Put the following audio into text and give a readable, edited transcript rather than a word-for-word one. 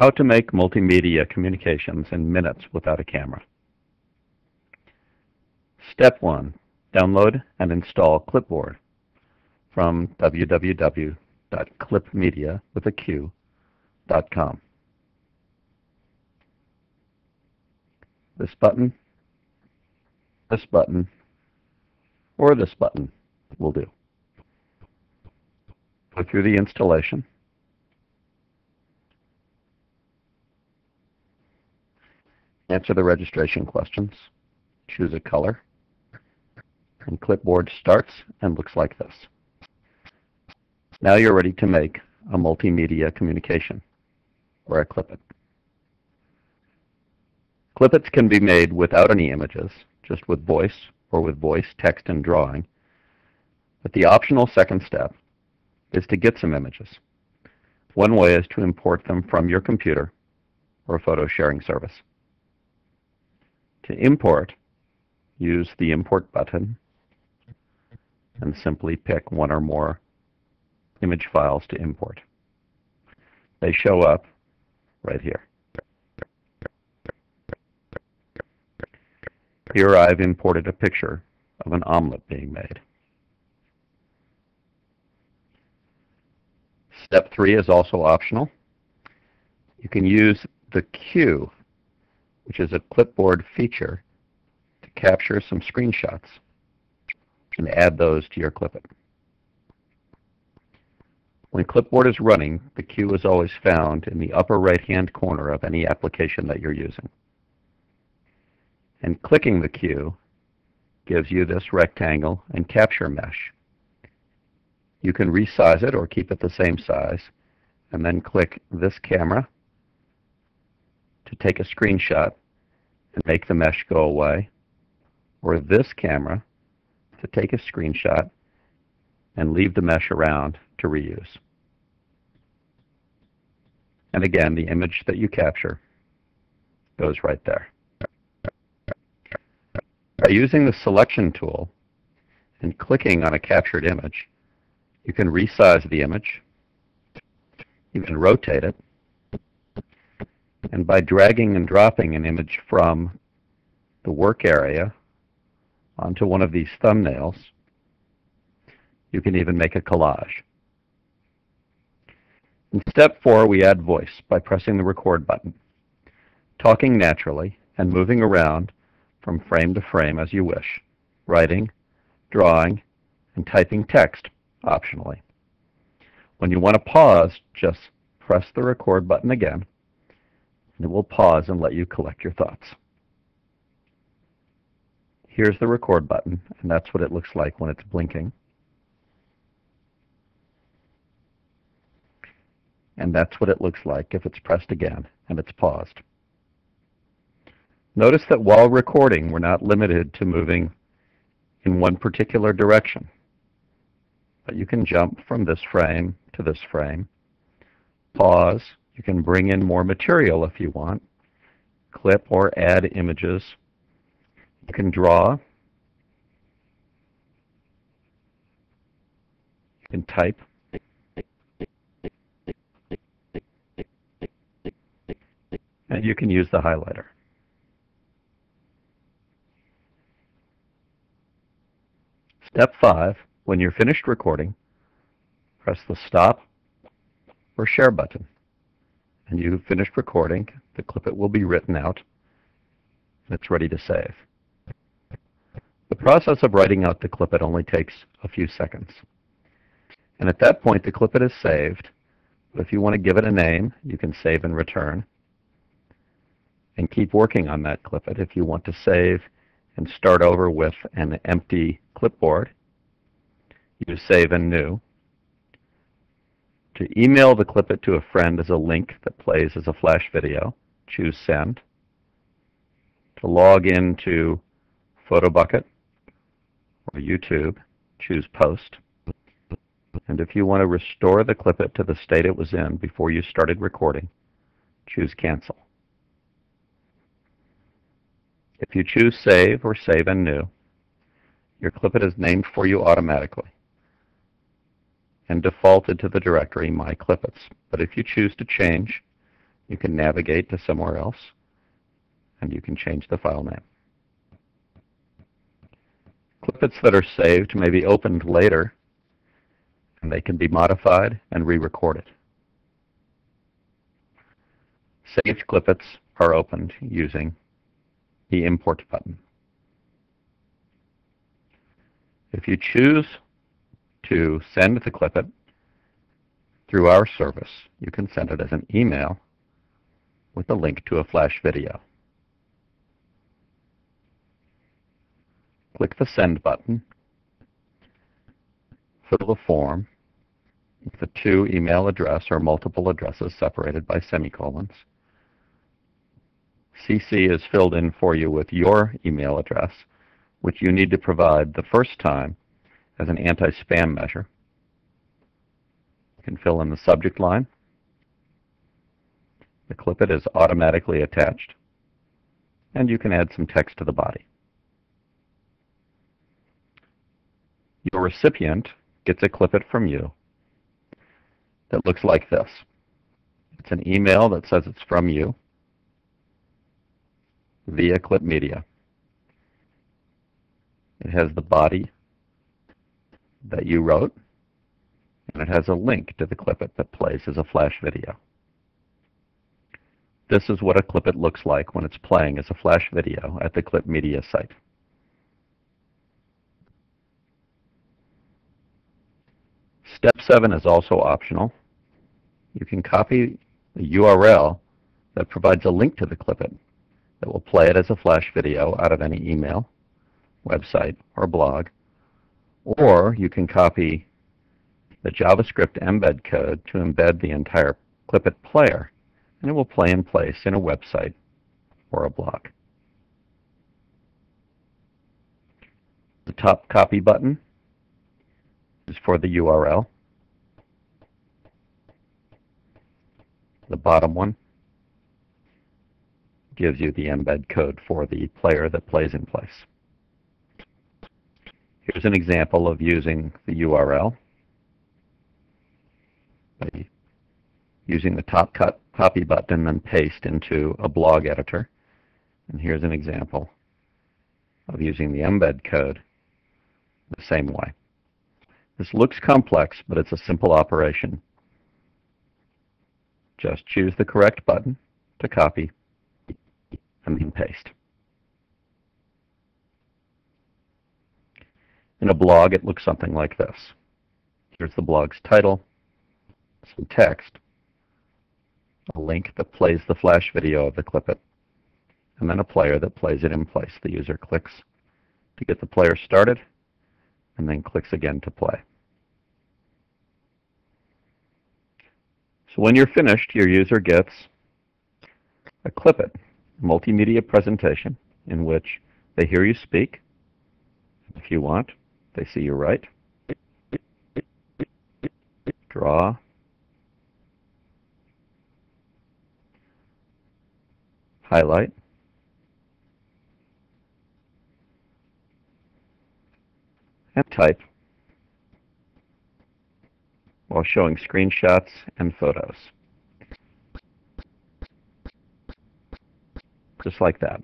How to make multimedia communications in minutes without a camera. Step 1. Download and install QlipBoard from www.qlipmedia.com. This button, or this button will do. Go through the installation. Answer the registration questions. Choose a color. And QlipBoard starts and looks like this. Now you're ready to make a multimedia communication, or a Qlip It. Qlip Its can be made without any images, just with voice, or with voice, text, and drawing. But the optional second step is to get some images. One way is to import them from your computer or a photo sharing service. To import, use the Import button and simply pick one or more image files to import. They show up right here. Here I've imported a picture of an omelet being made. Step 3 is also optional. You can use the Q, which is a QlipBoard feature, to capture some screenshots and add those to your Qlip It. When QlipBoard is running, the Q is always found in the upper right-hand corner of any application that you're using. And clicking the Q gives you this rectangle and capture mesh. You can resize it or keep it the same size, and then click this camera to take a screenshot and make the mesh go away, or this camera to take a screenshot and leave the mesh around to reuse. And again, the image that you capture goes right there. By using the selection tool and clicking on a captured image, you can resize the image, you can rotate it, and by dragging and dropping an image from the work area onto one of these thumbnails, you can even make a collage. In step 4, we add voice by pressing the record button, talking naturally and moving around from frame to frame as you wish, writing, drawing, and typing text optionally. When you want to pause, just press the record button again, and it will pause and let you collect your thoughts. Here's the record button, and that's what it looks like when it's blinking. And that's what it looks like if it's pressed again and it's paused. Notice that while recording, we're not limited to moving in one particular direction. But you can jump from this frame to this frame, pause, you can bring in more material if you want, clip or add images, you can draw, you can type, and you can use the highlighter. Step 5, when you're finished recording, press the stop or share button. And you've finished recording, the Qlip It will be written out, and it's ready to save. The process of writing out the Qlip It only takes a few seconds. And at that point, the Qlip It is saved. But if you want to give it a name, you can save and return. And keep working on that Qlip It. If you want to save and start over with an empty QlipBoard, use Save and New. To email the Qlip It to a friend as a link that plays as a flash video, choose Send. To log into PhotoBucket or YouTube, choose Post. And if you want to restore the Qlip It to the state it was in before you started recording, choose Cancel. If you choose Save or Save and New, your Qlip It is named for you automatically and defaulted to the directory My Qlip Its. But if you choose to change, You can navigate to somewhere else, and you can change the file name. Clippets that are saved may be opened later, and they can be modified and re-recorded. Saved clippets are opened using the Import button. If you choose to send the clippet through our service, you can send it as an email with a link to a flash video. Click the Send button, fill the form with the two email address or multiple addresses separated by semicolons. CC is filled in for you with your email address, which you need to provide the first time as an anti-spam measure. You can fill in the subject line. The clippet is automatically attached, and you can add some text to the body. Your recipient gets a clippet from you that looks like this. It's an email that says it's from you via Qlip Media. It has the body that you wrote, and it has a link to the clippet that plays as a flash video. This is what a clippet looks like when it's playing as a flash video at the Qlip Media site. Step 7 is also optional. You can copy the URL that provides a link to the clippet that will play it as a flash video out of any email, website, or blog, or you can copy the JavaScript embed code to embed the entire clippet player, and it will play in place in a website or a blog. The top copy button is for the URL. The bottom one gives you the embed code for the player that plays in place. Here's an example of using the URL by using the top copy button and paste into a blog editor. And here's an example of using the embed code the same way. This looks complex, but it's a simple operation. Just choose the correct button to copy and then paste. In a blog, it looks something like this. Here's the blog's title, some text, a link that plays the flash video of the clippet, and then a player that plays it in place. The user clicks to get the player started, and then clicks again to play. So when you're finished, your user gets a Qlip multimedia presentation in which they hear you speak. If you want, they see you write, draw, highlight, and type, while showing screenshots and photos. Just like that.